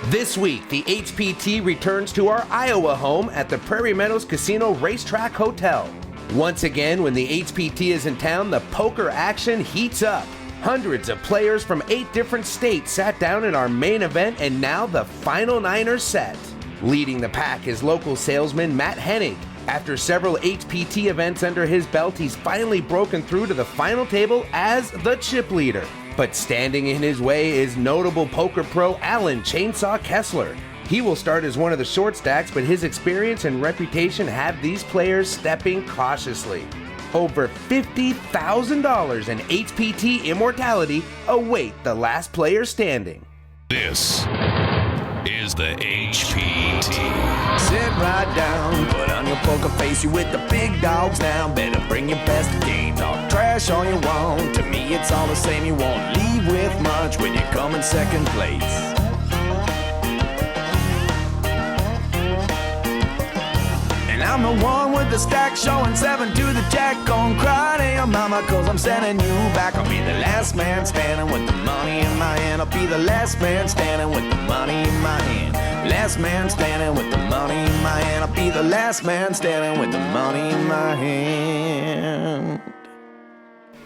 This week, the HPT returns to our Iowa home at the Prairie Meadows Casino Racetrack Hotel. Once again, when the HPT is in town, the poker action heats up. Hundreds of players from 8 different states sat down in our main event, and now the final 9 are set. Leading the pack is local salesman Matt Hennig. After several HPT events under his belt, he's finally broken through to the final table as the chip leader. But standing in his way is notable poker pro Alan "Chainsaw" Kessler. He will start as one of the short stacks, but his experience and reputation have these players stepping cautiously. Over $50,000 in HPT immortality await the last player standing. This is the HPT. Sit right down, put on your poker face, you with the big dogs now. Better bring your best game, talk trash all you want. To me it's all the same, you won't leave with much when you come in second place. And I'm the one with the stack showing 7 to the jack. Gon' cry to your mama cause I'm sending you back. I'll be the last man standing with the money in my hand. I'll be the last man standing with the money in my hand. Last man standing with the money in my hand. I'll be the last man standing with the money in my hand.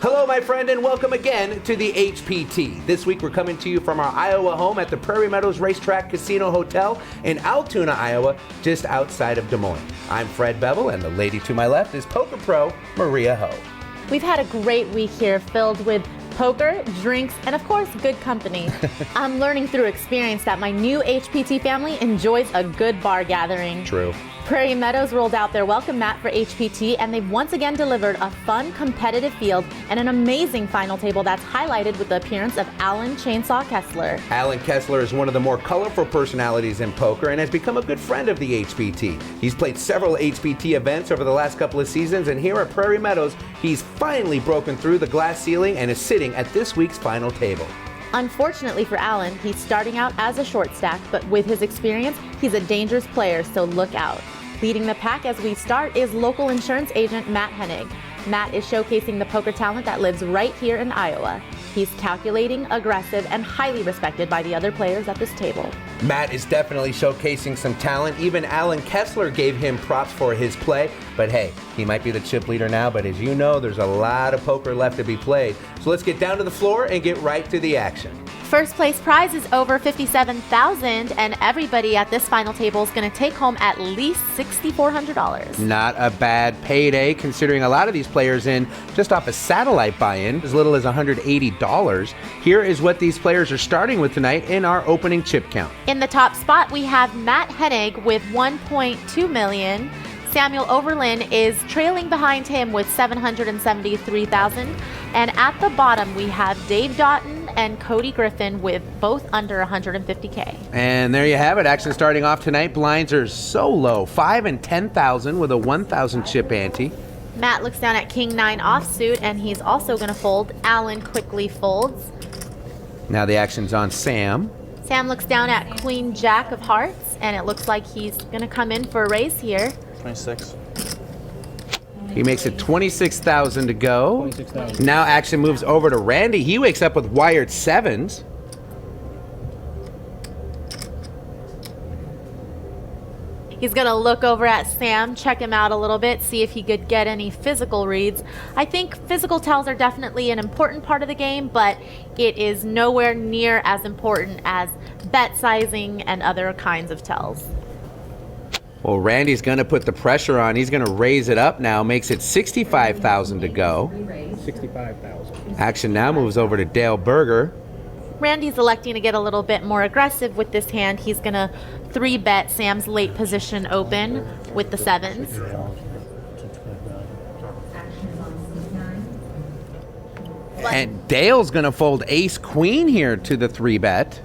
Hello, my friend, and welcome again to the HPT. This week we're coming to you from our Iowa home at the Prairie Meadows Racetrack Casino Hotel in Altoona, Iowa, just outside of Des Moines. I'm Fred Bevel, and the lady to my left is poker pro Maria Ho. We've had a great week here filled with poker, drinks, and of course, good company. I'm learning through experience that my new HPT family enjoys a good bar gathering. True. Prairie Meadows rolled out their welcome mat for HPT, and they've once again delivered a fun, competitive field and an amazing final table that's highlighted with the appearance of Alan "Chainsaw" Kessler. Alan Kessler is one of the more colorful personalities in poker and has become a good friend of the HPT. He's played several HPT events over the last couple of seasons, and here at Prairie Meadows, he's finally broken through the glass ceiling and is sitting at this week's final table. Unfortunately for Alan, he's starting out as a short stack, but with his experience, he's a dangerous player, so look out. Leading the pack as we start is local insurance agent Matt Hennig. Matt is showcasing the poker talent that lives right here in Iowa. He's calculating, aggressive, and highly respected by the other players at this table. Matt is definitely showcasing some talent. Even Alan Kessler gave him props for his play. But hey, he might be the chip leader now, but as you know, there's a lot of poker left to be played. So let's get down to the floor and get right to the action. First place prize is over $57,000, and everybody at this final table is going to take home at least $6,400. Not a bad payday, considering a lot of these players in just off a satellite buy-in, as little as $180. Here is what these players are starting with tonight in our opening chip count. In the top spot, we have Matt Hennig with $1.2 million. Samuel Overland is trailing behind him with $773,000. And at the bottom, we have Dave Doughton and Cody Griffin with both under $150K. And there you have it. Action starting off tonight. Blinds are so low, 5 and 10,000 with a 1,000 chip ante. Matt looks down at King 9 offsuit, and he's also going to fold. Alan quickly folds. Now the action's on Sam. Sam looks down at Queen Jack of hearts, and it looks like he's going to come in for a raise here. 26. He makes it 26,000 to go. 26,000. Now action moves over to Randy. He wakes up with wired 7s. He's going to look over at Sam, check him out a little bit, see if he could get any physical reads. I think physical tells are definitely an important part of the game, but it is nowhere near as important as bet sizing and other kinds of tells. Well, Randy's going to put the pressure on. He's going to raise it up now, makes it 65,000 to go. 65,000. Action now moves over to Dale Berger. Randy's electing to get a little bit more aggressive with this hand. He's going to 3-bet Sam's late position open with the 7s. And Dale's going to fold ace-queen here to the 3-bet.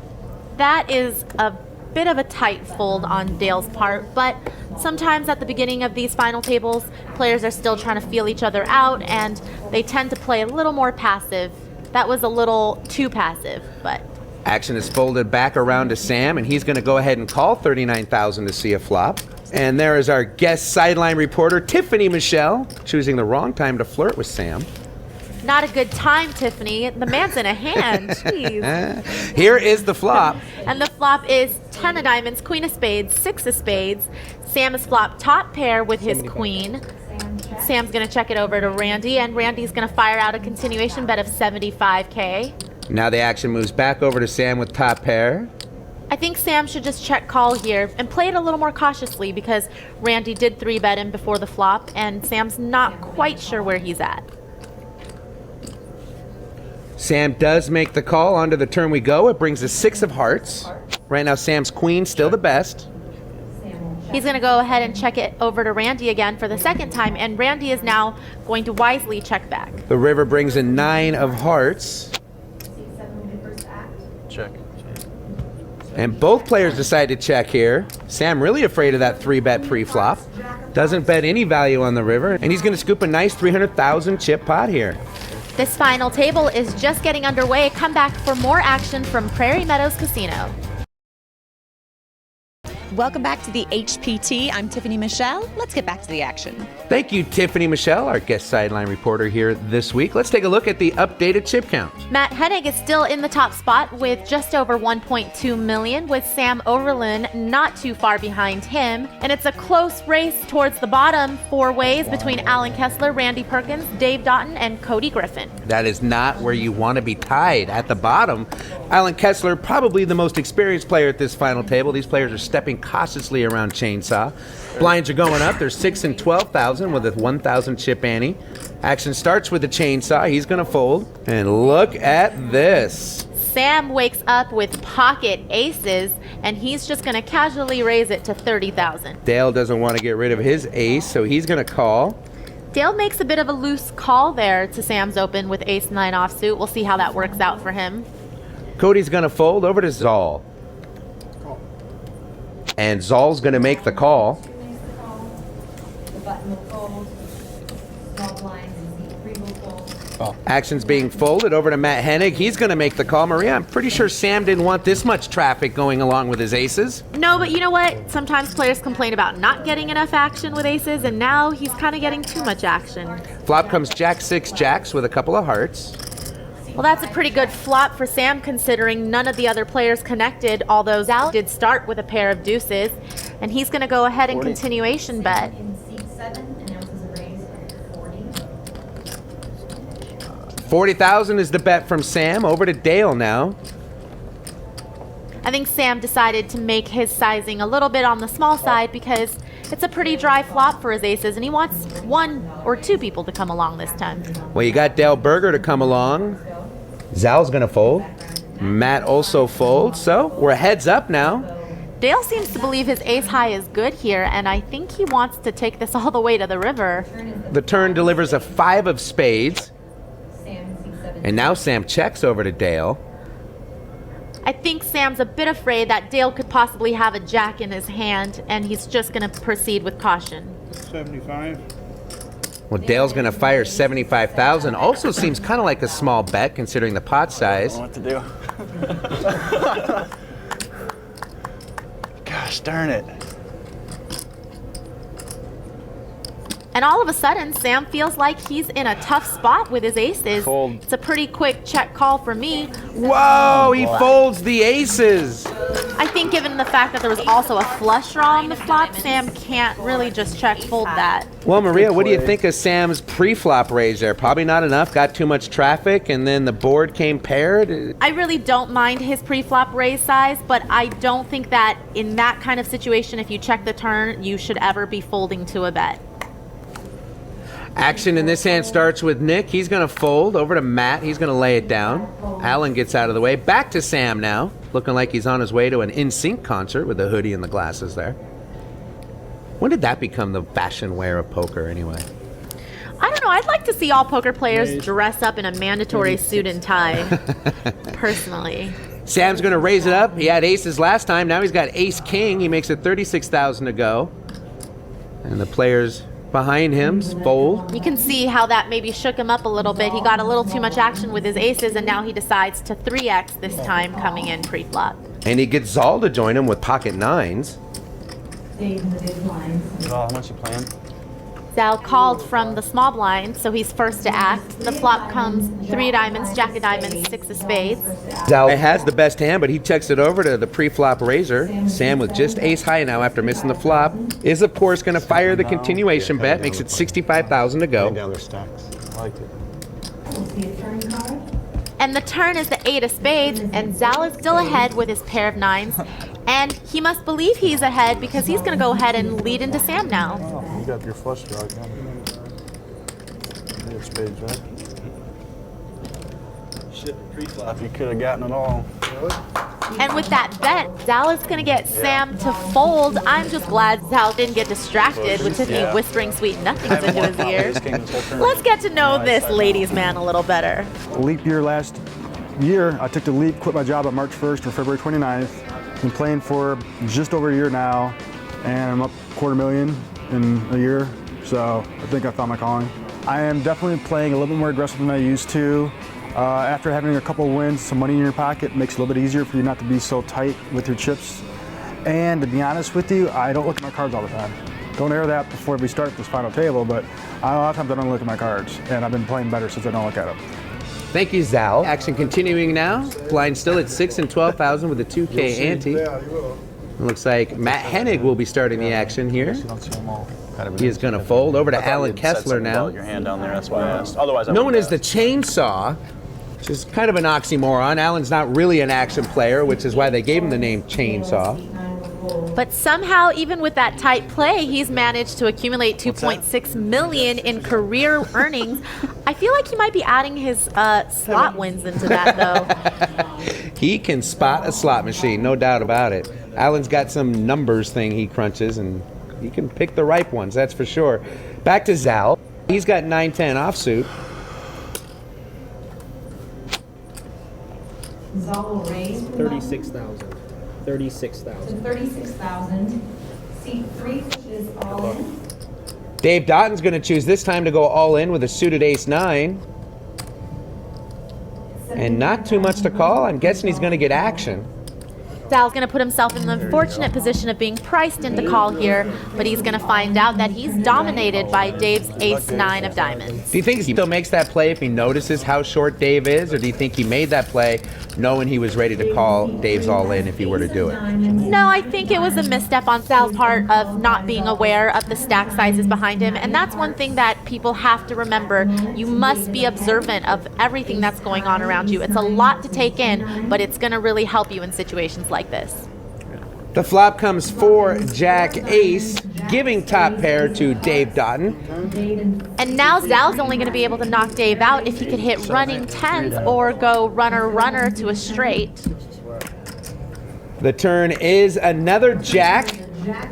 That is a bit of a tight fold on Dale's part, but sometimes at the beginning of these final tables, players are still trying to feel each other out, and they tend to play a little more passive. That was a little too passive, but... Action is folded back around to Sam, and he's going to go ahead and call 39,000 to see a flop. And there is our guest sideline reporter, Tiffany Michelle, choosing the wrong time to flirt with Sam. Not a good time, Tiffany. The man's in a hand. Jeez. Here is the flop. And the flop is 10 of diamonds, queen of spades, 6 of spades. Sam has flopped top pair with his queen. Sam's going to check it over to Randy, and Randy's going to fire out a continuation bet of $75K. Now the action moves back over to Sam with top pair. I think Sam should just check call here and play it a little more cautiously because Randy did 3-bet him before the flop, and Sam's not quite sure where he's at. Sam does make the call. Onto the turn we go. It brings us 6 of hearts. Right now Sam's queen still the best. He's going to go ahead and check it over to Randy again for the second time, and Randy is now going to wisely check back. The river brings in 9 of hearts. Check. And both players decide to check here. Sam really afraid of that 3-bet pre-flop. Doesn't bet any value on the river, and he's going to scoop a nice 300,000 chip pot here. This final table is just getting underway. Come back for more action from Prairie Meadows Casino. Welcome back to the HPT. I'm Tiffany Michelle. Let's get back to the action. Thank you, Tiffany Michelle, our guest sideline reporter here this week. Let's take a look at the updated chip count. Matt Hennig is still in the top spot with just over 1.2 million, with Sam Overland not too far behind him. And it's a close race towards the bottom 4 ways between Alan Kessler, Randy Perkins, Dave Doughton, and Cody Griffin. That is not where you want to be tied. At the bottom, Alan Kessler, probably the most experienced player at this final table. These players are stepping cautiously around Chainsaw. Blinds are going up. There's 6 and 12,000 with a 1,000 chip ante. Action starts with the Chainsaw. He's going to fold. And look at this. Sam wakes up with pocket aces, and he's just going to casually raise it to 30,000. Dale doesn't want to get rid of his ace, so he's going to call. Dale makes a bit of a loose call there to Sam's open with ace-9 offsuit. We'll see how that works out for him. Cody's going to fold over to Zoll. And Zoll's going to make the call. Action's being folded over to Matt Hennig. He's going to make the call. Maria, I'm pretty sure Sam didn't want this much traffic going along with his aces. No, but you know what? Sometimes players complain about not getting enough action with aces, and now he's kind of getting too much action. Flop comes Jack 6 jacks with a couple of hearts. Well, that's a pretty good flop for Sam considering none of the other players connected, although Zal did start with a pair of deuces, and he's going to go ahead and continuation bet. 40,000 is the bet from Sam. Over to Dale now. I think Sam decided to make his sizing a little bit on the small side because it's a pretty dry flop for his aces, and he wants 1 or 2 people to come along this time. Well, you got Dale Berger to come along. Zal's going to fold. Matt also folds, so we're heads up now. Dale seems to believe his ace high is good here, and I think he wants to take this all the way to the river. The turn delivers a 5 of spades. And now Sam checks over to Dale. I think Sam's a bit afraid that Dale could possibly have a jack in his hand, and he's just going to proceed with caution. 75. Well, Dale's going to fire 75,000. Also seems kind of like a small bet considering the pot size. What to do? Gosh darn it. And all of a sudden, Sam feels like he's in a tough spot with his aces. Fold. It's a pretty quick check call for me. Whoa, he folds the aces. I think given the fact that there was also a flush draw on the flop, Sam can't really just check fold that. Well, Maria, what do you think of Sam's pre-flop raise there? Probably not enough, got too much traffic, and then the board came paired. I really don't mind his pre-flop raise size, but I don't think that in that kind of situation, if you check the turn, you should ever be folding to a bet. Action in this hand starts with Nick. He's going to fold over to Matt. He's going to lay it down. Alan gets out of the way. Back to Sam now, looking like he's on his way to an NSYNC concert with the hoodie and the glasses there. When did that become the fashion wear of poker anyway? I don't know. I'd like to see all poker players dress up in a mandatory suit and tie, personally. Sam's going to raise it up. He had aces last time. Now he's got ace-king. He makes it 36,000 to go. And the players behind him fold. You can see how that maybe shook him up a little bit. He got a little too much action with his aces, and now he decides to 3x this time coming in pre-flop. And he gets Zoll to join him with pocket 9s. Oh, how much you playing? Zal called from the small blind, so he's first to act. The flop comes 3 of diamonds, jack of diamonds, 6 of spades. Zal has the best hand, but he checks it over to the pre-flop raiser. Sam with just ace high now after missing the flop is of course going to fire the continuation bet, makes it 65,000 to go. Down their stacks. I liked it. And the turn is the 8 of spades, and Zal is still ahead with his pair of 9s. And he must believe he's ahead because he's going to go ahead and lead into Sam now. Oh, you got your flush draw. You had spades, right? Shit, pre-flop, you could have gotten it all. And with that bet, Zal is going to get Sam to fold. I'm just glad Zal didn't get distracted with Tiffany whispering sweet nothings into his ear. Let's get to know this ladies' man a little better. Leap year last year, I took the leap, quit my job on March 1st or February 29th. Been playing for just over a year now, and I'm up $250,000 in a year, so I think I found my calling. I am definitely playing a little bit more aggressive than I used to. After having a couple of wins, some money in your pocket makes it a little bit easier for you not to be so tight with your chips. And to be honest with you, I don't look at my cards all the time. Don't air that before we start this final table, but a lot of times I don't look at my cards, and I've been playing better since I don't look at them. Thank you, Zal. Action continuing now. Blind still at 6 and 12,000 with a 2K ante. It looks like Matt Hennig will be starting the action here. He is going to fold over to Alan Kessler now. Your hand down there, that's why I asked. Otherwise, Known as the chainsaw, which is kind of an oxymoron. Alan's not really an action player, which is why they gave him the name Chainsaw. But somehow, even with that tight play, he's managed to accumulate $2.6 million in career earnings. I feel like he might be adding his slot wins into that, though. He can spot a slot machine, no doubt about it. Alan's got some numbers thing he crunches, and he can pick the ripe ones, that's for sure. Back to Zal. He's got 9-10 offsuit. Zal will raise 36,000. 36,000. 36,000. Seat 3 is all in. Dave Doughton's going to choose this time to go all in with a suited ace-9. And not too much to call. I'm guessing he's going to get action. Zal's going to put himself in the unfortunate position of being priced into call here, but he's going to find out that he's dominated by Dave's ace-9 of diamonds. Do you think he still makes that play if he notices how short Dave is, or do you think he made that play knowing he was ready to call Dave's all in if he were to do it? No, I think it was a misstep on Zal's part of not being aware of the stack sizes behind him, and that's one thing that people have to remember. You must be observant of everything that's going on around you. It's a lot to take in, but it's going to really help you in situations like this. The flop comes 4 Jack Ace, giving top pair to Dave Doughton. And now Zal's only going to be able to knock Dave out if he could hit running tens or go runner to a straight. The turn is another Jack,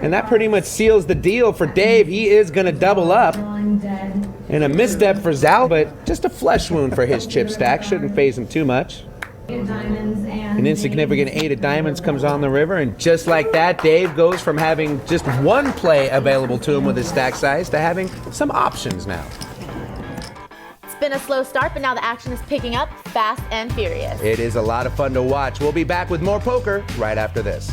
and that pretty much seals the deal for Dave. He is going to double up. And a misstep for Zal, but just a flesh wound for his chip stack. Shouldn't faze him too much. An insignificant 8 of diamonds comes on the river, and just like that, Dave goes from having just one play available to him with his stack size to having some options now. It's been a slow start, but now the action is picking up fast and furious. It is a lot of fun to watch. We'll be back with more poker right after this.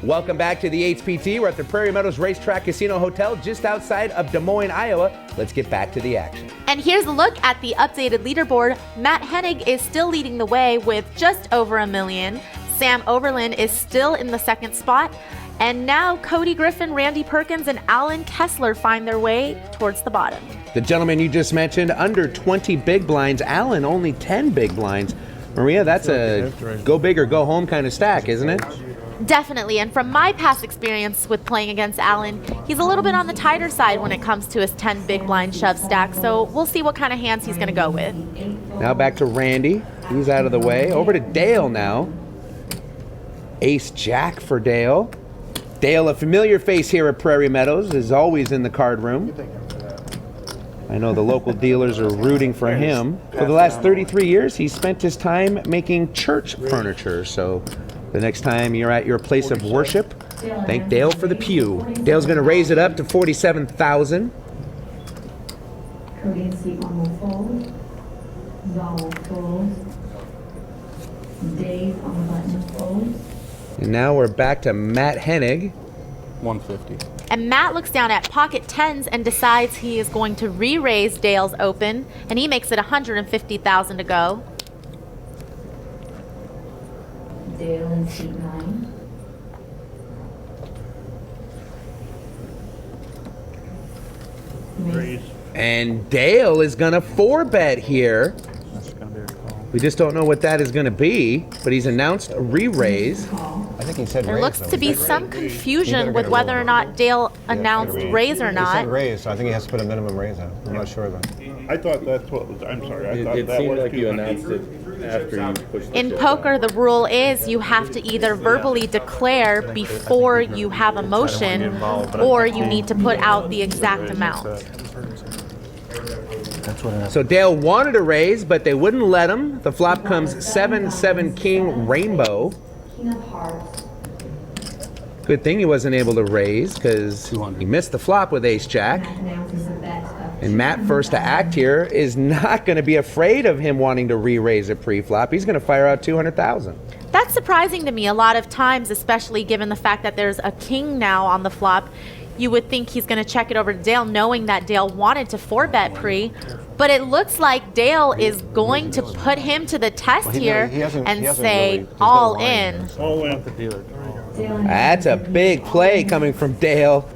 Welcome back to the HPT. We're at the Prairie Meadows Racetrack Casino Hotel just outside of Des Moines, Iowa. Let's get back to the action. And here's a look at the updated leaderboard. Matt Hennig is still leading the way with just over $1 million. Sam Overland is still in the second spot. And now Cody Griffin, Randy Perkins, and Alan Kessler find their way towards the bottom. The gentleman you just mentioned, under 20 big blinds. Alan, only 10 big blinds. Maria, that's a go big or go home kind of stack, isn't it? Definitely, and from my past experience with playing against Alan, he's a little bit on the tighter side when it comes to his 10 big blind shove stack, so we'll see what kind of hands he's going to go with. Now back to Randy. He's out of the way. Over to Dale now. Ace Jack for Dale. Dale, a familiar face here at Prairie Meadows, is always in the card room. I know the local dealers are rooting for him. For the last 33 years, he's spent his time making church furniture, so the next time you're at your place of worship, thank Dale for the pew. Dale's going to raise it up to 47,000. Cody and C1 will fold. Zal will fold. Dave on the button folds. And now we're back to Matt Hennig. 150. And Matt looks down at pocket tens and decides he is going to re-raise Dale's open, and he makes it 150,000 to go. Dale in seat 9. Raise. And Dale is going to 4-bet here. That's going to be a call. We just don't know what that is going to be, but he's announced a re-raise. I think he said There raise, looks though. to be some confusion with whether or not Dale announced raise or He not. said raise, so I think he has to put a minimum raise on. I'm not sure though. I thought that's what was. I'm sorry. I thought It that seemed was like you 200. announced it after you pushed the In chip. poker, the rule is you have to either verbally declare before you have a motion, or you need to put out the exact amount. So Dale wanted to raise, but they wouldn't let him. The flop comes 7-7 king rainbow. King of hearts. Good thing he wasn't able to raise because he missed the flop with ace jack. Matt announces a bet of And Matt, first to act here, is not going to be afraid of him wanting to re-raise a pre-flop. He's going to fire out 200,000. That's surprising to me. A lot of times, especially given the fact that there's a king now on the flop, you would think he's going to check it over to Dale, knowing that Dale wanted to 4-bet pre. But it looks like Dale is going to put him to the test here and say all in. All in. The dealer. That's a big play coming from Dale.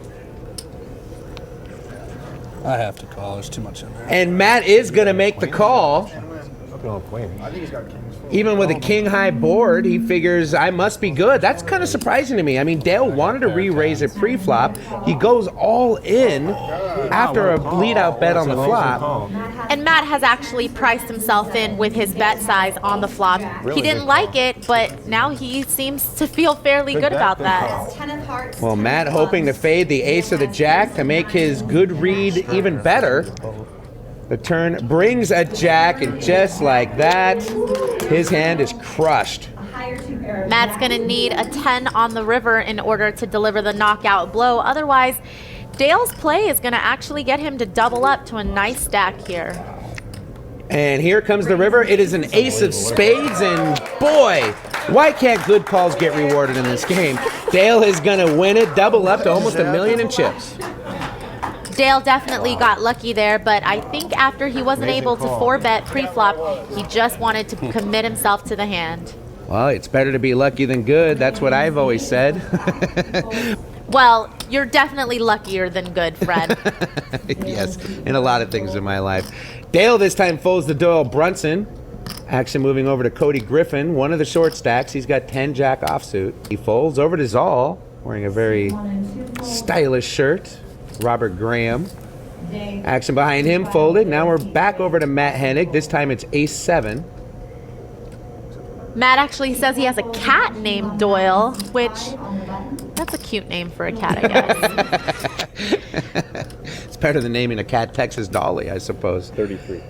I have to call. There's too much in there. And Matt is going to make the call. Queen. Even with a king-high board, he figures I must be good. That's kind of surprising to me. I mean, Dale wanted to re-raise a pre-flop. He goes all in after a lead-out bet on the flop. And Matt has actually priced himself in with his bet size on the flop. He didn't like it, but now he seems to feel fairly good about that. 10 of hearts. Well, Matt hoping to fade the ace of the jack to make his good read even better. The turn brings a jack, and just like that, his hand is crushed. Matt's going to need a 10 on the river in order to deliver the knockout blow. Otherwise, Dale's play is going to actually get him to double up to a nice stack here. And here comes the river. It is an ace of spades, and boy, why can't good calls get rewarded in this game? Dale is going to win it, double up to almost $1 million in chips. Dale definitely got lucky there, but I think after he wasn't able to 4-bet pre-flop, he just wanted to commit himself to the hand. Well, it's better to be lucky than good. That's what I've always said. Well, you're definitely luckier than good, Fred. Yes, in a lot of things in my life. Dale this time folds the Doyle Brunson. Action moving over to Cody Griffin, one of the short stacks. He's got 10 jack offsuit. He folds over to Zoll, wearing a very stylish shirt. Robert Graham. Action behind him folded. Now we're back over to Matt Hennig. This time it's ace-7. Matt actually says he has a cat named Doyle, which, that's a cute name for a cat, I guess. It's better than naming a cat Texas Dolly, I suppose. 33.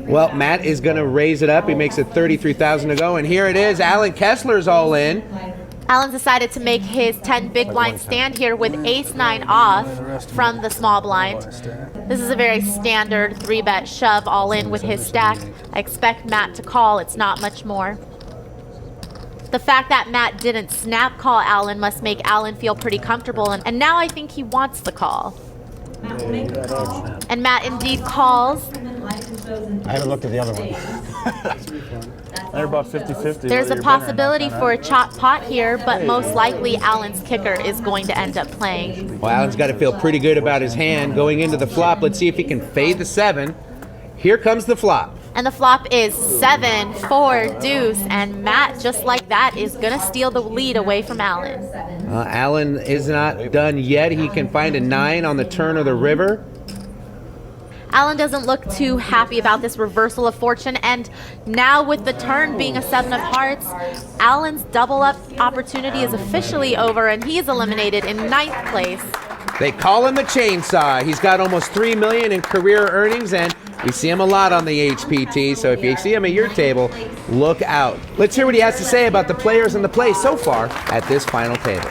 Well, Matt is going to raise it up. He makes it 33,000 to go. And here it is. Alan Kessler's all in. Alan decided to make his 10 big blind stand here with ace-9 off from the small blind. This is a very standard 3-bet shove all in with his stack. I expect Matt to call. It's not much more. The fact that Matt didn't snap call Alan must make Alan feel pretty comfortable, and now I think he wants the call. And Matt indeed calls. I haven't looked at the other one. They're about 50-50. There's a possibility for a chop pot here, but most likely Alan's kicker is going to end up playing. Well, Alan's got to feel pretty good about his hand going into the flop. Let's see if he can fade the 7. Here comes the flop. And the flop is 7, 4, deuce, and Matt, just like that, is going to steal the lead away from Alan. Alan is not done yet. He can find a 9 on the turn of the river. Alan doesn't look too happy about this reversal of fortune, and now with the turn being a 7 of hearts, Alan's double-up opportunity is officially over, and he is eliminated in 9th place. They call him the chainsaw. He's got almost $3 million in career earnings, and we see him a lot on the HPT, so if you see him at your table, look out. Let's hear what he has to say about the players and the play so far at this final table.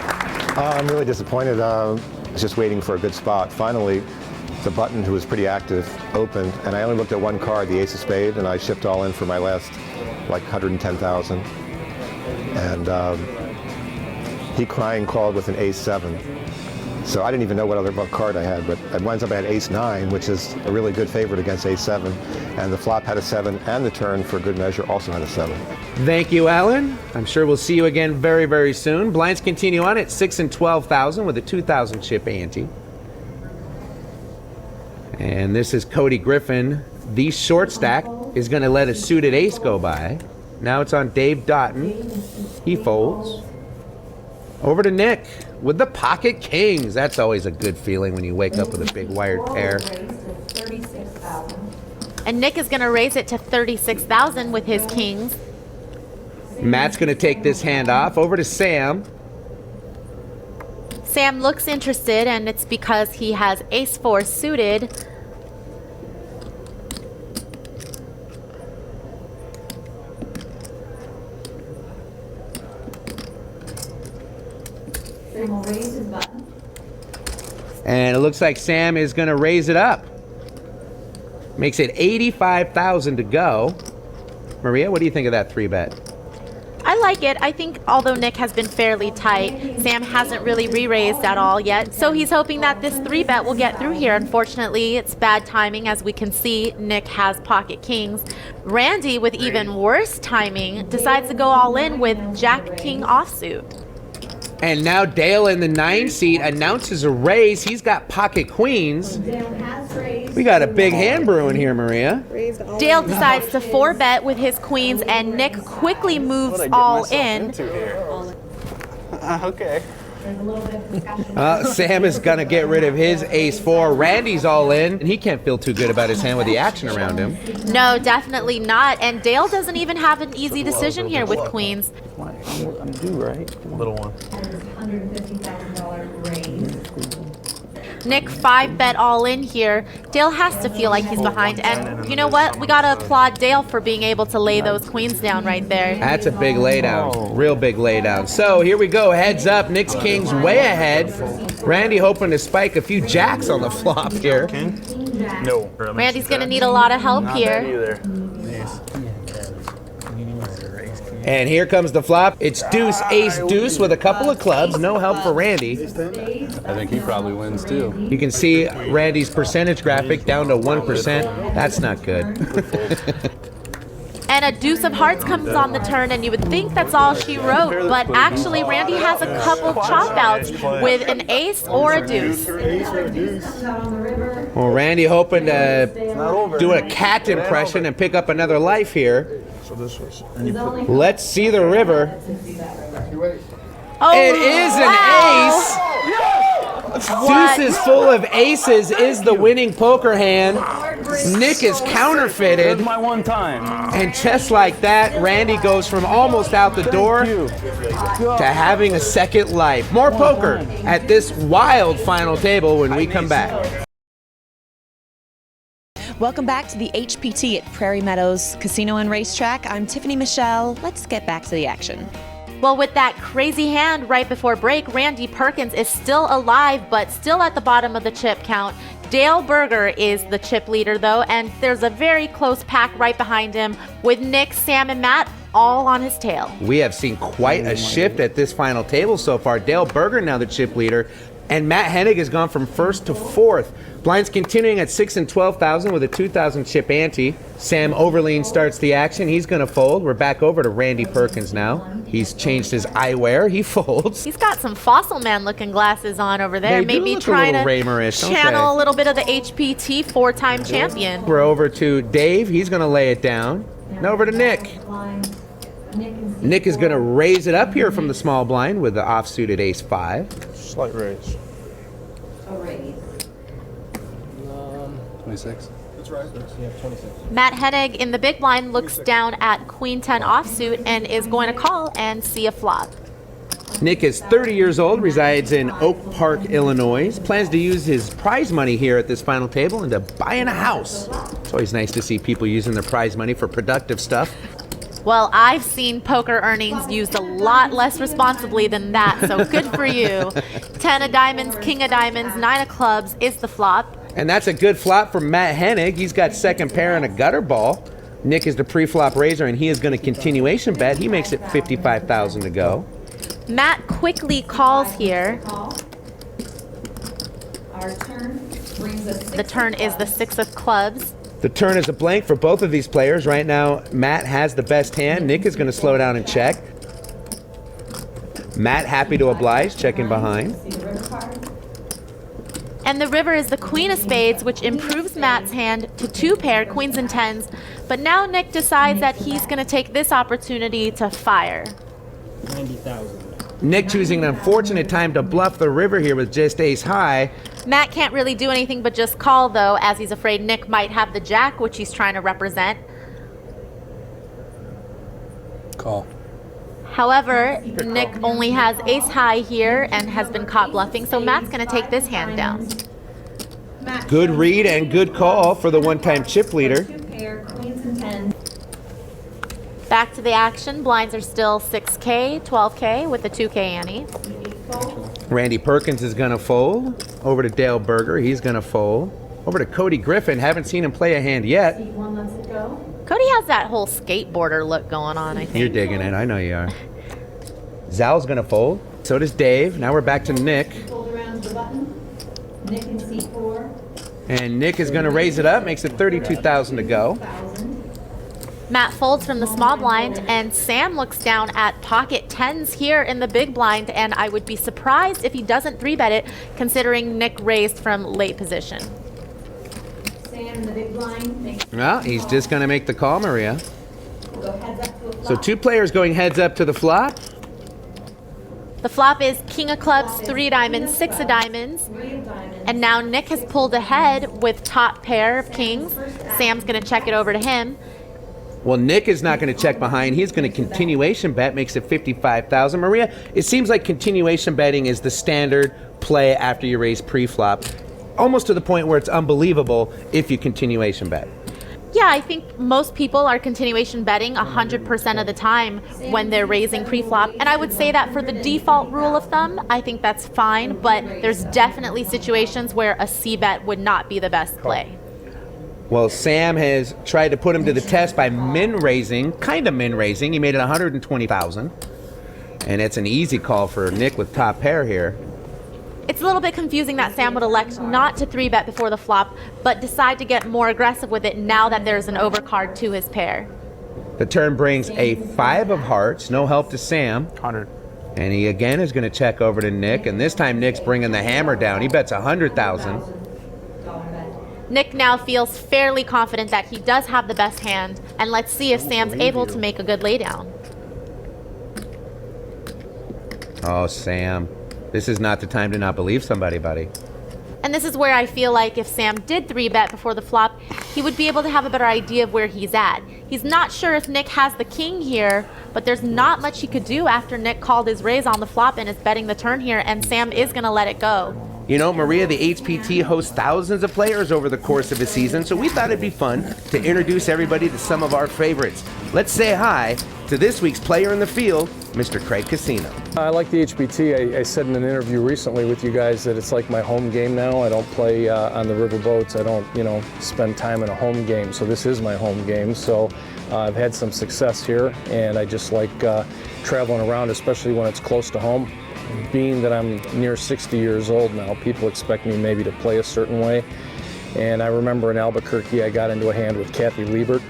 I'm really disappointed. I was just waiting for a good spot. Finally, the button, who was pretty active, opened, and I only looked at one card, the ace of spade, and I shipped all in for my last, like, 110,000. And he crying called with an ace-7. So I didn't even know what card I had, but it winds up I had ace-9, which is a really good favorite against ace-7. And the flop had a 7, and the turn, for good measure, also had a 7. Thank you, Alan. I'm sure we'll see you again very, very soon. Blinds continue on at 6 and 12,000 with a 2,000 chip ante. And this is Cody Griffin. The short stack is going to let a suited ace go by. Now it's on Dave Doughton. He folds. Over to Nick with the pocket kings. That's always a good feeling when you wake up with a big wired pair. And Nick is going to raise it to 36,000 with his kings. Matt's going to take this hand off. Over to Sam. Sam looks interested, and it's because he has ace-4 suited. Sam will raise his button. And it looks like Sam is going to raise it up. Makes it 85,000 to go. Maria, what do you think of that 3-bet? I like it. I think although Nick has been fairly tight, Sam hasn't really re-raised at all yet. So he's hoping that this 3-bet will get through here. Unfortunately, it's bad timing. As we can see, Nick has pocket kings. Randy, with even worse timing, decides to go all in with Jack-King offsuit. And now Dale in the 9 seat announces a raise. He's got pocket queens. We got a big hand brewing here, Maria. Dale decides to 4-bet with his queens, and Nick quickly moves all in. Okay. Sam is going to get rid of his ace-4. Randy's all in, and he can't feel too good about his hand with the action around him. No, definitely not. And Dale doesn't even have an easy decision here with queens. I'm due, right? Little one. $150,000 raise. Nick 5-bet all in here. Dale has to feel like he's behind. And you know what? We got to applaud Dale for being able to lay those queens down right there. That's a big laydown. Real big laydown. So here we go. Heads up. Nick's king's way ahead. Randy hoping to spike a few jacks on the flop here. No. Randy's going to need a lot of help here. And here comes the flop. It's deuce, ace, deuce with a couple of clubs. No help for Randy. I think he probably wins too. You can see Randy's percentage graphic down to 1%. That's not good. And a deuce of hearts comes on the turn, and you would think that's all she wrote, but actually Randy has a couple chop outs with an ace or a deuce. Well, Randy hoping to do a cat impression and pick up another life here. Let's see the river. Oh, it is an ace. Deuces full of aces is the winning poker hand. Nick is counterfeited. My one time. And just like that, Randy goes from almost out the door to having a second life. More poker at this wild final table when we come back. Welcome back to the HPT at Prairie Meadows Casino and Racetrack. I'm Tiffany Michelle. Let's get back to the action. Well, with that crazy hand right before break, Randy Perkins is still alive, but still at the bottom of the chip count. Dale Berger is the chip leader, though, and there's a very close pack right behind him with Nick, Sam, and Matt all on his tail. We have seen quite a shift at this final table so far. Dale Berger now the chip leader, and Matt Hennig has gone from first to fourth. Blinds continuing at 6 and 12,000 with a 2,000 chip ante. Sam Overleen starts the action. He's going to fold. We're back over to Randy Perkins now. He's changed his eyewear. He folds. He's got some Fossil Man looking glasses on over there. They Maybe do look trying a to little Raymer-ish, don't channel they? a little bit of the HPT 4-time champion. We're over to Dave. He's going to lay it down. Now over to Nick. Nick is going to raise it up here from the small blind with the offsuited ace-5. Slight raise. A raise. 26. That's right. Yeah, 26. Matt Hennig in the big blind looks down at Queen 10 offsuit and is going to call and see a flop. Nick is 30 years old, resides in Oak Park, Illinois. Plans to use his prize money here at this final table into buying a house. It's always nice to see people using their prize money for productive stuff. Well, I've seen poker earnings used a lot less responsibly than that, so good for you. 10 of diamonds, king of diamonds, 9 of clubs is the flop. And that's a good flop from Matt Hennig. He's got second pair and a gutter ball. Nick is the pre-flop raiser, and he is going to continuation bet. He makes it 55,000 to go. Matt quickly calls here. Our turn brings us The turn is the 6 of clubs. The turn is a blank for both of these players. Right now, Matt has the best hand. Nick is going to slow down and check. Matt happy to oblige, checking behind. And the river is the queen of spades, which improves Matt's hand to 2 pair, queens and tens. But now Nick decides that he's going to take this opportunity to fire. 90,000. Nick choosing an unfortunate time to bluff the river here with just ace high. Matt can't really do anything but just call, though, as he's afraid Nick might have the jack, which he's trying to represent. Call. However, Nick only has ace high here and has been caught bluffing, so Matt's going to take this hand down. Good read and good call for the one-time chip leader. 2 pair, queens and tens. Back to the action. Blinds are still 6K, 12K with the 2K ante. Randy Perkins is going to fold. Over to Dale Berger, he's going to fold. Over to Cody Griffin, haven't seen him play a hand yet. One lets it go. Cody has that whole skateboarder look going on, I think. You're digging it, I know you are. Zal's going to fold. So does Dave. Now we're back to Nick. Fold around the button. Nick in C4. And Nick is going to raise it up, makes it 32,000 to go. Matt folds from the small blind, and Sam looks down at pocket tens here in the big blind, and I would be surprised if he doesn't 3-bet it, considering Nick raised from late position. Sam in the big blind. Makes Well, he's just going to make the call, Maria. go heads up to a flop. So 2 players going heads up to the flop. The flop is king of clubs, 3 diamonds, 6 of diamonds, 3 of diamonds. and now Nick has pulled ahead with top pair of kings. Sam's going to check it over to him. Well, Nick is not going to check behind. He's going to continuation bet, makes it 55,000. Maria, it seems like continuation betting is the standard play after you raise pre-flop, almost to the point where it's unbelievable if you continuation bet. Yeah, I think most people are continuation betting 100% of the time when they're raising pre-flop. And I would say that for the default rule of thumb, I think that's fine, but there's definitely situations where a C-bet would not be the best play. Well, Sam has tried to put him to the test by min-raising, kind of min-raising. He made it 120,000. And it's an easy call for Nick with top pair here. It's a little bit confusing that Sam would elect not to 3-bet before the flop, but decide to get more aggressive with it now that there's an overcard to his pair. The turn brings a 5 of hearts, no help to Sam. 100. And he again is going to check over to Nick, and this time Nick's bringing the hammer down. He bets 100,000. Nick now feels fairly confident that he does have the best hand, and let's see if Sam's able to make a good laydown. Oh, Sam. This is not the time to not believe somebody, buddy. And this is where I feel like if Sam did 3-bet before the flop, he would be able to have a better idea of where he's at. He's not sure if Nick has the king here, but there's not much he could do after Nick called his raise on the flop and is betting the turn here, and Sam is going to let it go. You know, Maria, the HPT hosts thousands of players over the course of a season, so we thought it'd be fun to introduce everybody to some of our favorites. Let's say hi to this week's player in the field, Mr. Craig Casino. I like the HPT. I said in an interview recently with you guys that it's like my home game now. I don't play on the river boats. I don't, spend time in a home game. So this is my home game. So I've had some success here, and I just like traveling around, especially when it's close to home. Being that I'm near 60 years old now, people expect me maybe to play a certain way. And I remember in Albuquerque, I got into a hand with Kathy Liebert,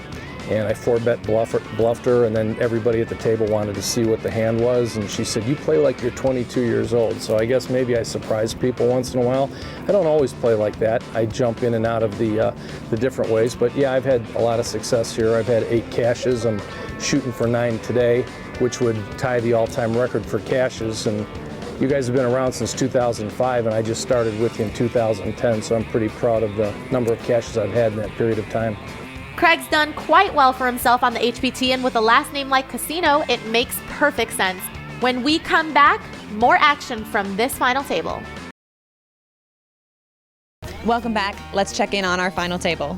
and I 4-bet bluffed her, and then everybody at the table wanted to see what the hand was, and she said, "You play like you're 22 years old." So I guess maybe I surprise people once in a while. I don't always play like that. I jump in and out of the different ways, but yeah, I've had a lot of success here. I've had 8 cashes. I'm shooting for 9 today, which would tie the all-time record for cashes, and you guys have been around since 2005, and I just started with you in 2010, so I'm pretty proud of the number of cashes I've had in that period of time. Craig's done quite well for himself on the HPT, and with a last name like Casino, it makes perfect sense. When we come back, more action from this final table. Welcome back. Let's check in on our final table.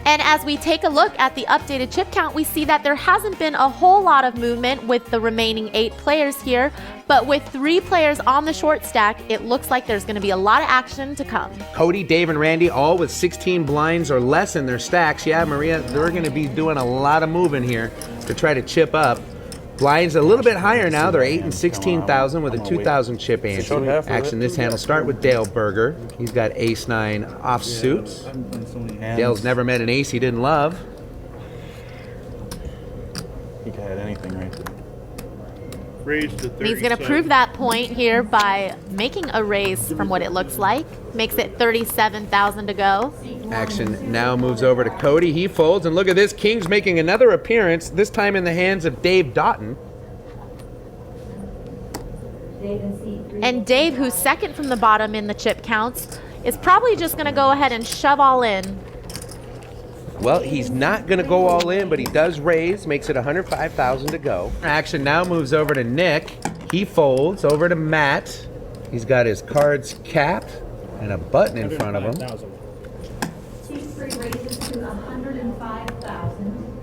And as we take a look at the updated chip count, we see that there hasn't been a whole lot of movement with the remaining 8 players here, but with 3 players on the short stack, it looks like there's going to be a lot of action to come. Cody, Dave, and Randy all with 16 blinds or less in their stacks. Yeah, Maria, they're going to be doing a lot of moving here to try to chip up. Blinds a little bit higher now. They're 8 and 16,000 with a 2,000 chip ante. Action this hand will start with Dale Berger. He's got ace-9 offsuit. Dale's never met an ace he didn't love. He could have had anything right there. He's going to prove that point here by making a raise from what it looks like. Makes it 37,000 to go. Action now moves over to Cody. He folds, and look at this. King's making another appearance, this time in the hands of Dave Doughton. And Dave, who's second from the bottom in the chip counts, is probably just going to go ahead and shove all in. Well, he's not going to go all in, but he does raise, makes it 105,000 to go. Action now moves over to Nick. He folds over to Matt. He's got his cards capped and a button in front of him.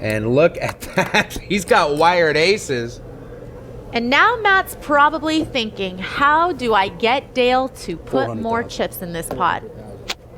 And look at that. He's got wired aces. And now Matt's probably thinking, how do I get Dale to put more chips in this pot?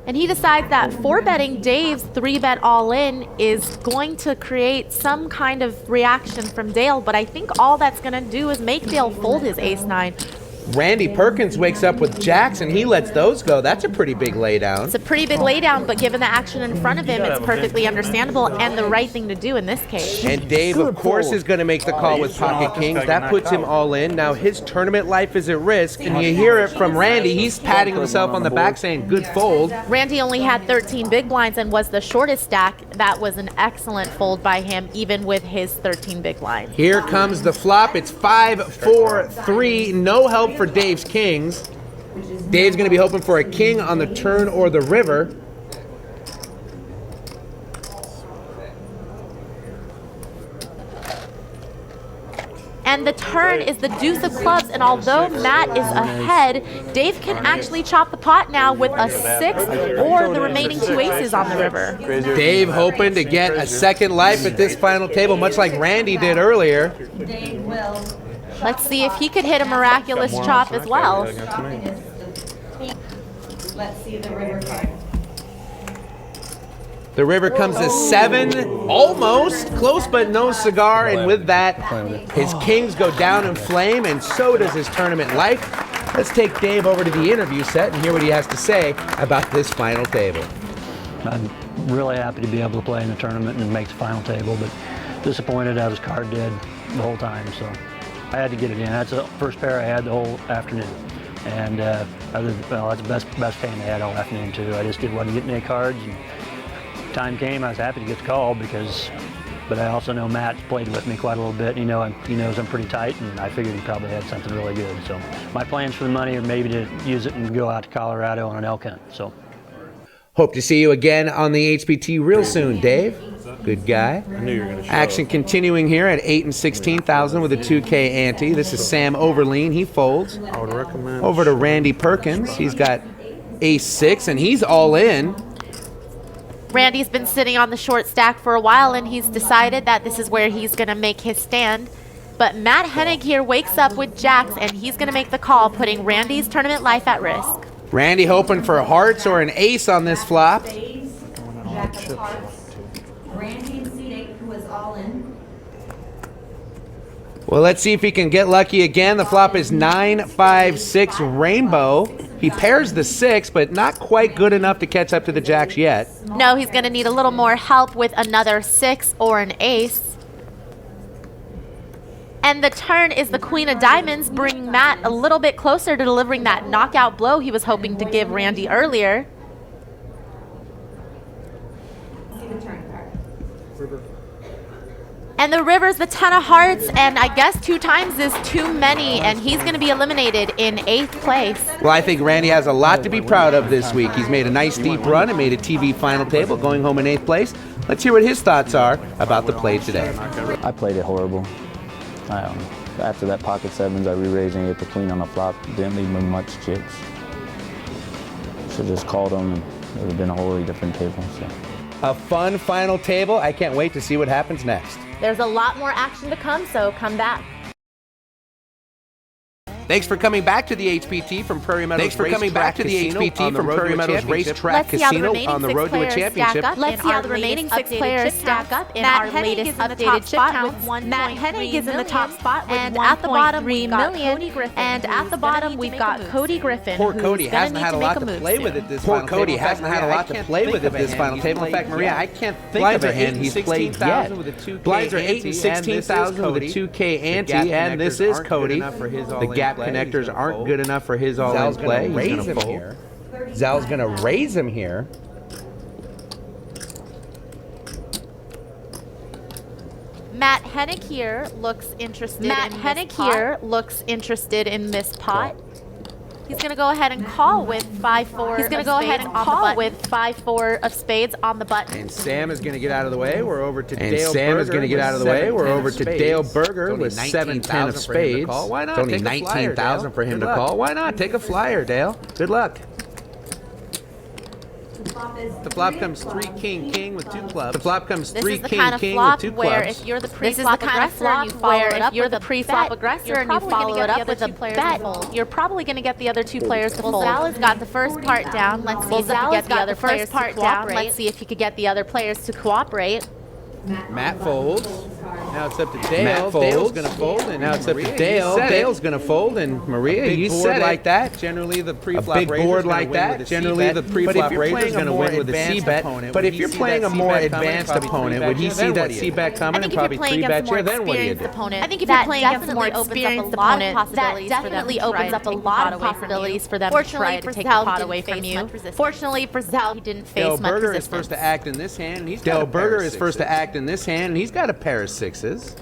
And he decides that 4-betting Dave's 3-bet all-in is going to create some kind of reaction from Dale, but I think all that's going to do is make Dale fold his ace-9. Randy Perkins wakes up with jacks and he lets those go. That's a pretty big laydown. It's a pretty big laydown, but given the action in front of him, it's perfectly understandable and the right thing to do in this case. And Dave, of course, is going to make the call with pocket kings. That puts him all in. Now his tournament life is at risk, and you hear it from Randy. He's patting himself on the back saying, good fold. Randy only had 13 big blinds and was the shortest stack. That was an excellent fold by him, even with his 13 big blinds. Here comes the flop. It's 5-4-3. No help for Dave's kings. Dave's going to be hoping for a king on the turn or the river. And the turn is the deuce of clubs, and although Matt is ahead, Dave can actually chop the pot now with a 6 or the remaining 2 aces on the river. Dave hoping to get a second life at this final table, much like Randy did earlier. Let's see if he could hit a miraculous chop as well. Let's see the river card. The river comes to 7, almost, close but no cigar, and with that, his kings go down in flame, and so does his tournament life. Let's take Dave over to the interview set and hear what he has to say about this final table. I'm really happy to be able to play in the tournament and make the final table, but disappointed I was card dead the whole time, so I had to get it in. That's the first pair I had the whole afternoon. And that's the best hand I had all afternoon too. I just wasn't getting any cards. And time came, I was happy to get the call but I also know Matt played with me quite a little bit. He knows I'm pretty tight, and I figured he probably had something really good. So my plans for the money are maybe to use it and go out to Colorado on an elk hunt. So hope to see you again on the HPT real soon, Dave. Good guy. I knew you were going to show Action continuing here at 8 and 16,000 with a 2K ante. This is Sam Overleen. He folds. I would recommend Over to Randy Perkins. He's got ace-6, and he's all in. Randy's been sitting on the short stack for a while, and he's decided that this is where he's going to make his stand. But Matt Hennig here wakes up with jacks, and he's going to make the call, putting Randy's tournament life at risk. Randy hoping for hearts or an ace on this flop. Jack of hearts. Randy and C8, who was all in. Well, let's see if he can get lucky again. The flop is 9-5-6 rainbow. He pairs the 6, but not quite good enough to catch up to the jacks yet. No, he's going to need a little more help with another 6 or an ace. And the turn is the queen of diamonds, bringing Matt a little bit closer to delivering that knockout blow he was hoping to give Randy earlier. See the turn card. And the river's the 10 of hearts, and I guess 2 times is too many, and he's going to be eliminated in 8th place. Well, I think Randy has a lot to be proud of this week. He's made a nice deep run and made a TV final table, going home in 8th place. Let's hear what his thoughts are about the play today. I played it horrible. After that pocket 7s, I re-raised and hit the queen on the flop. Didn't leave me much chips. Should just called them, and it would have been a wholly different table. So. A fun final table. I can't wait to see what happens next. There's a lot more action to come, so come back. Thanks for coming back to the HPT from Prairie Meadows. Thanks for coming back to the HPT from Prairie Meadows Racetrack Casino on the road to a championship. Let's see how the remaining 6 players stack up in our latest updated chip count. Matt Hennig is in the top spot with and at the bottom we've got Cody Griffin. And at the bottom we've got Cody Griffin. Poor Cody hasn't had a lot to play with at this final table. Poor Cody hasn't had a lot to play with at this final table. In fact, Maria, I can't think of a hand he's played yet. Blinds are 8 and 16,000 with a 2K ante, and this is Cody. The gap connectors aren't good enough for his all-in play. He's going to fold. Zal's going to raise him here. Matt Hennig here looks interested in this pot. He's going to go ahead and call with 5-4. He's going to go ahead and call with 5-4 of spades on the button. And Sam is going to get out of the way. We're over to Dale Berger with 7-10 of spades. Why not? It's only 19,000 for him to call. Why not? Take a flyer, Dale. Good luck. The flop comes 3 king king with 2 clubs. The flop comes 3 king king with 2 clubs. If you're the pre-flop aggressor and you follow it up with a pre-flop aggressor and you follow it up with a bet, you're probably going to get the other 2 players to fold. Zal has got the first part down. Let's see if he can get the other players to cooperate. Let's see if he could get the other players to cooperate. Matt folds. Now it's up to Dale. Dale's going to fold, and now it's up to Dale. Dale's going to fold, and Maria, you said like that. Generally, the pre-flop raiser is going to win with a C-bet. Generally, the pre-flop raiser is going to win with a C-bet. But if you're playing a more advanced opponent, would he see that C-bet coming and probably 3-bet you? Then what do you do? I think if you're playing against a more experienced opponent, that definitely opens up a lot of possibilities for them to try to take the pot away from you. Fortunately for Zal, he didn't face much resistance. Dale Berger is first to act in this hand, and he's got a pair of 6s.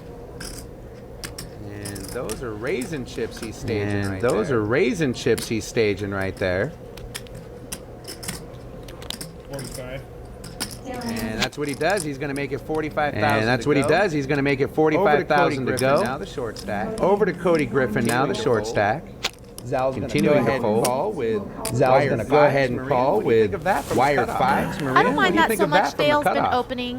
And those are raisin chips he's staging right there. 45. And that's what he does. He's going to make it 45,000 to go. Now the short stack. Over to Cody Griffin now, the short stack. Zal's continuing to fold. Zal's going to go ahead and call with wire 5s. Maria, I don't mind that so much. Dale's been opening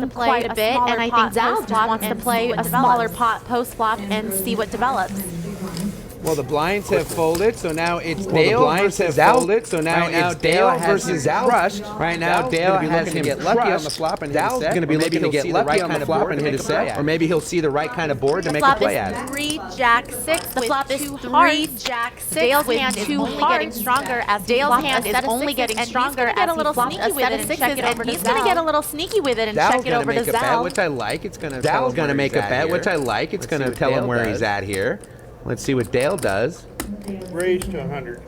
quite a bit, and I think Zal just wants to play a smaller pot post-flop and see what develops. Well, the blinds have folded, so now it's Dale versus Zal. So now it's Dale versus Zal. Right now, Dale has him get lucky on the flop and hit a set. Zal's going to be looking to get lucky on the flop and hit a set, or maybe he'll see the right kind of board to make a play at it. The flop is 3-Jack-6. The flop is 3-Jack-6. Dale's hand is only getting stronger as Dale's hand is only getting stronger as he flops a set of 6s, and he's going to get a little sneaky with it and check it over to Zal. Which I like. It's going to Zal's going to make a bet, which I like. It's going to tell him where he's at here. Let's see what Dale does. Raise to 100.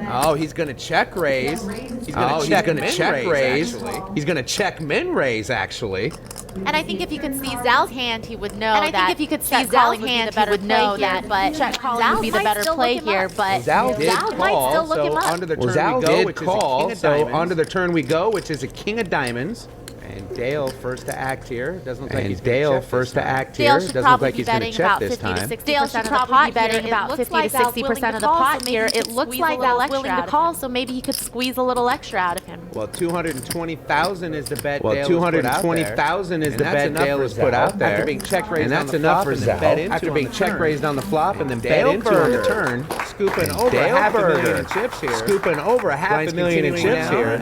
Oh, he's going to check raise. He's going to check raise. He's going to check min raise, actually. And I think if you could see Zal's hand, he would know that. And I think if you could see Zal's hand, he would know that. But check calling would be the better play here. But Zal might still look him up. Onto the turn we go, which is a king of diamonds. So onto the turn we go, which is a king of diamonds. And Dale first to act here. Doesn't look like he's Dale first to act here. Doesn't look like he's going to check this time. Dale should probably be betting about 50 to 60% of the pot here. It looks like Zal's willing to call, so maybe he could squeeze a little extra out of him. Well, 220,000 is the bet. Well, 220,000 is the bet Dale has put out there. After being check raised on the flop and then bet into after being check raised on the flop and then bet into on the turn. Scooping over $500,000 in chips here. Scooping over $500,000 in chips here.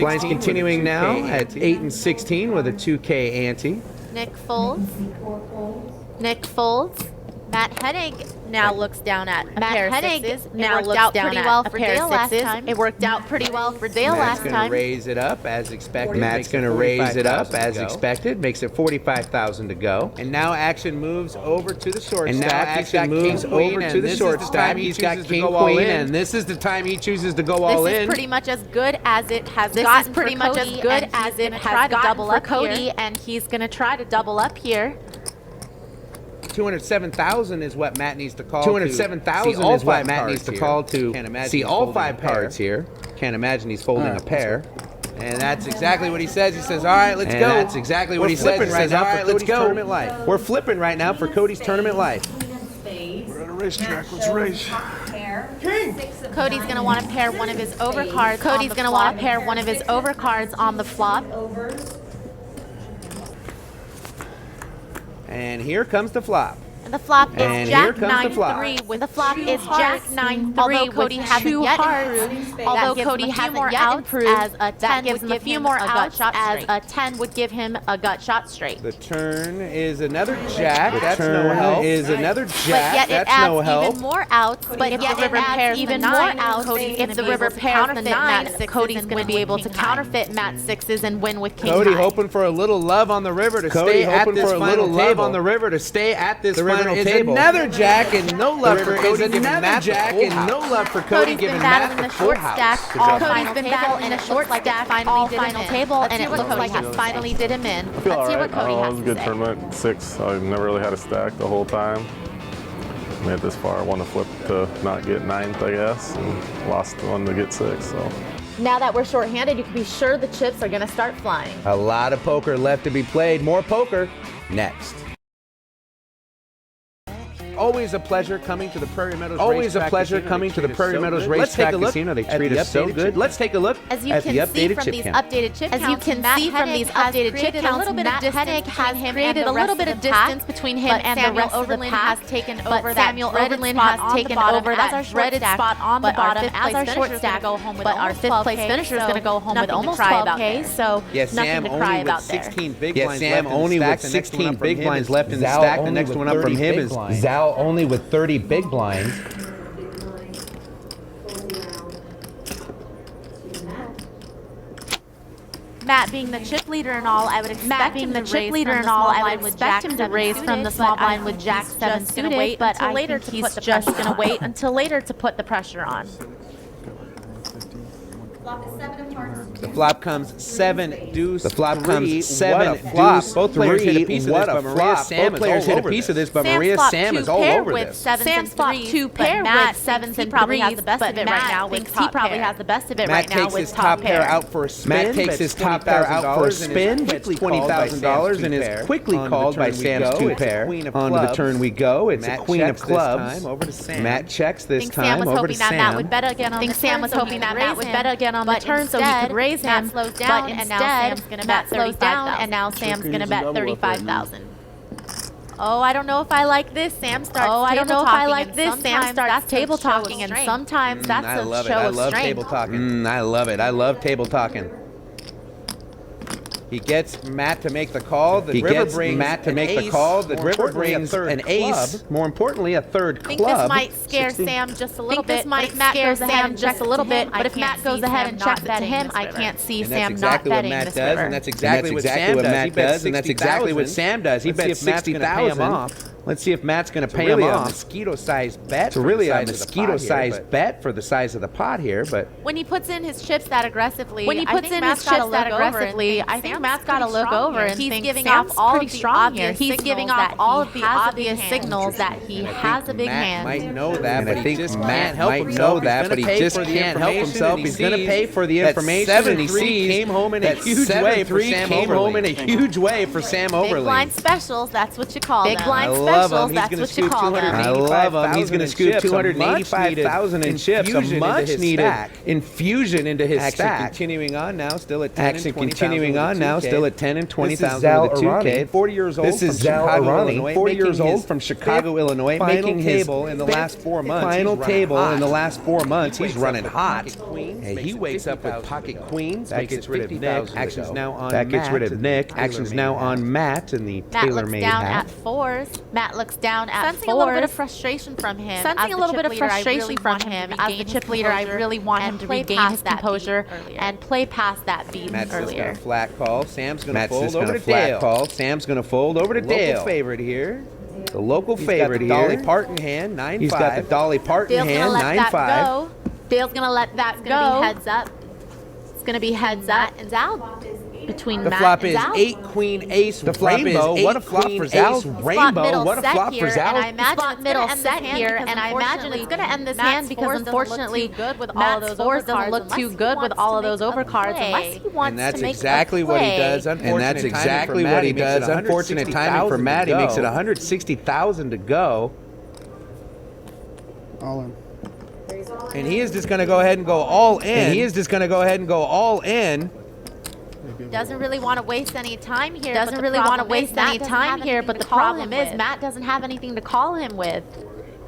Blinds continuing now at 8 and 16 with a 2K ante. Nick folds. Matt Hennig now looks down at a pair of 6s. Now looks out pretty well for Dale last time. It worked out pretty well for Dale last time. Matt's going to raise it up as expected. Makes it 45,000 to go. And now action moves over to the short stack. He's got king queen, and this is the time he chooses to go all in. This is pretty much as good as it has gotten for Cody, and he's going to try to double up here. 207,000 is what Matt needs to call. 207,000 is what Matt needs to call to see all 5 cards here. Can't imagine he's folding a pair. And that's exactly what he says. He says, all right, let's go. That's exactly what he says. He says, all right, let's go. We're flipping right now for Cody's tournament life. We're at a racetrack. Let's race. Cody's going to want to pair one of his overcards. On the flop. And here comes the flop. The flop is And here Jack comes the flop. 9-3 with the flop is Jack 9-3. Although Cody hasn't yet improved, although Cody hasn't yet improved, as a 10 would give him a gut shot straight. As a 10 would give him a gut shot straight. The turn is another jack. The That's no turn help. is another But jack. yet it That's adds no help. even more outs. But if the river pairs even more outs, if the river pairs the 9, Cody's going to be able to counterfeit Matt 6s and win with king Cody high. hoping for a little love on the river to Cody stay at hoping this for a final little table. love on the river to stay at this final final table. table. Another jack and no love for river Cody. is Giving another Matt jack the and full no house. love for Cody's been battling the short stack all final table, and the short stack finally did final table, and it looks like it finally did him in. I feel Let's hear alright. what Cody It has was a to good say. tournament. 6. I've never really had a stack the whole time. Made it this far. I want to flip to not get 9th, I guess, and lost one to get 6. So. Now that we're short-handed, you can be sure the chips are going to start flying. A lot of poker left to be played. More poker next. Always a pleasure coming to the Prairie Meadows Always a Racetrack pleasure Casino. coming They to the treat us Prairie so Meadows good. Let's take Racetrack a look Casino. They at treat the us so updated good. chip. Let's take a look As you at can the see updated from chip these count. updated chip counts, Matt Hennig has created a little bit of distance between him and the rest of the pack, between him and the rest of the pack. Has taken over that Samuel Overland has taken over that dreaded spot on the bottom as our short stack. But our fifth place finisher is going to go home with almost 12K. So nothing to cry about there. 16 big Yes, blinds Sam left in the only stack. with The next one 16 up from big him blinds is left in the Zal stack. The only next with one up from 30 him big is blinds. Zal only with 30 big blinds. Matt being the chip leader and all, I would expect him to raise from the small blind with Jack 7 suited, but I think he's just going to wait until later to put the pressure on. Flop is 7 of hearts. The flop comes 7 deuce. The flop comes 7 deuce. Both players hit a three. piece of What this, a but Maria flop. Sam Both is players all hit a over piece of this. this, but Maria Sam is all over this. Sam's flop 2 pair with 7s and probably has the best of it right now. He probably has the best of it right now with top pair. out for a spin. Matt takes his top pair out for a spin, gets $20,000, and is quickly called by Sam's 2 pair. On to the turn we go. It's a queen of clubs. Matt checks this time over to Sam. Matt would bet again on the turn. Sam was hoping that Matt would bet again on the turn so he could raise him. Slows down, and now Sam's going to bet 35,000. And now Sam's going to bet 35,000. Oh, I don't know if I like this. Sam starts Sam starts table talking, and sometimes that's a show of strength. I love table talking. I love it. I love table talking. He gets Matt to make the call. The river brings Matt to make the call. The river brings an ace. More importantly, a third club. I think this might scare Sam just a little bit. But if Matt goes ahead and checks a little bit, but if Matt goes ahead and checks it to him, I can't see Sam not betting this river. And that's exactly what Matt does. And that's exactly what Sam does. He bets 60,000. Let's see if Matt's going to pay him off. Mosquito-sized bet. It's really a mosquito-sized bet for the size of the pot here, but when he puts in his chips that aggressively, I think Matt's got to look over and he's giving off all of the obvious He's giving off all of the obvious signals that he has a big hand. Matt might know that, but he just Matt might know that, but he just can't help himself. He's going to pay for the information, and he sees came home in a huge way for Sam Overland. Big blind specials, that's what you call them. Big blind specials, that's what you call them. I love him. He's going to scoop 285,000 in chips, a much-needed infusion into his stack. Continuing on now, still at 10 and 20,000 with a 2K. 40 years old. This is Zal Arani, 40 years old from Chicago, Illinois, making his table in the last 4 months. Final table in the last 4 months. He's running hot. And he wakes up with pocket queens. That gets rid of Nick. Action's now on That gets rid of Nick. Matt. Action's now on Matt in the Matt looks tailor-made down hat. at 4s. Matt looks down at 4s. Sensing a little bit of frustration from him. Sensing a little bit of frustration from him. As the chip leader, I really want him to regain his composure and play past that beat Matt's earlier. just going to flat call. Sam's going to Matt's fold just over going to to flat Dale. call. Sam's going to fold over to Dale. Local favorite here. The local He's favorite got the Dolly here. Parton hand, 9-5. He's got the Dolly Parton Dale's hand, gonna let that 9-5. go. Dale's gonna let that go. It's gonna be heads up. It's gonna be heads up and Zal. Between The Matt flop and is Zal. 8 queen ace The flop rainbow. is What a 8 flop queen for Zal's ace rainbow. What a flop for Zal. And I imagine middle set here, and I imagine it's going to end this hand because unfortunately Matt's fours doesn't look too good with all of those overcards unless he wants And that's to make exactly a what he play. does. And that's exactly what he does. Unfortunate timing for Matt. He makes it 160,000 to go. All in. And he is just going to go ahead and go all in. Doesn't really want to waste any time here. Doesn't really want to waste any time here, but the problem is Matt doesn't have anything to call him with.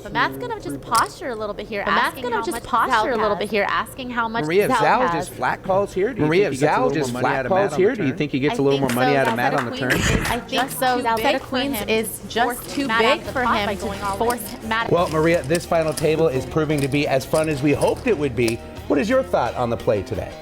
But Matt's gonna just posture a little bit here. Asking how much Maria, if Zal Zal has. just flat calls here, do you think he gets a little more money out of Matt on the turn? Do you think he gets a little more money out of Matt on the turn? I think so. That set of queens is just too big for him to force Matt. Well, Maria, this final table is proving to be as fun as we hoped it would be. What is your thought on the play today?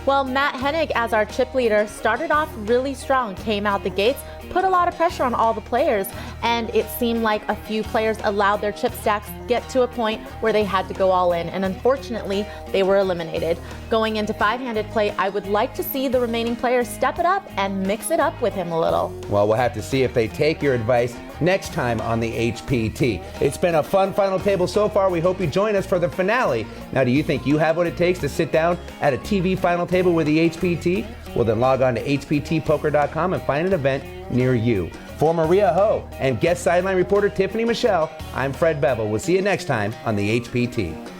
Well, Matt Hennig, as our chip leader, started off really strong, came out the gates, put a lot of pressure on all the players, and it seemed like a few players allowed their chip stacks get to a point where they had to go all in, and unfortunately, they were eliminated. Going into five-handed play, I would like to see the remaining players step it up and mix it up with him a little. Well, we'll have to see if they take your advice next time on the HPT. It's been a fun final table so far. We hope you join us for the finale. Now, do you think you have what it takes to sit down at a TV final table with the HPT? Well, then log on to hptpoker.com and find an event near you. For Maria Ho and guest sideline reporter Tiffany Michelle, I'm Fred Bevel. We'll see you next time on the HPT.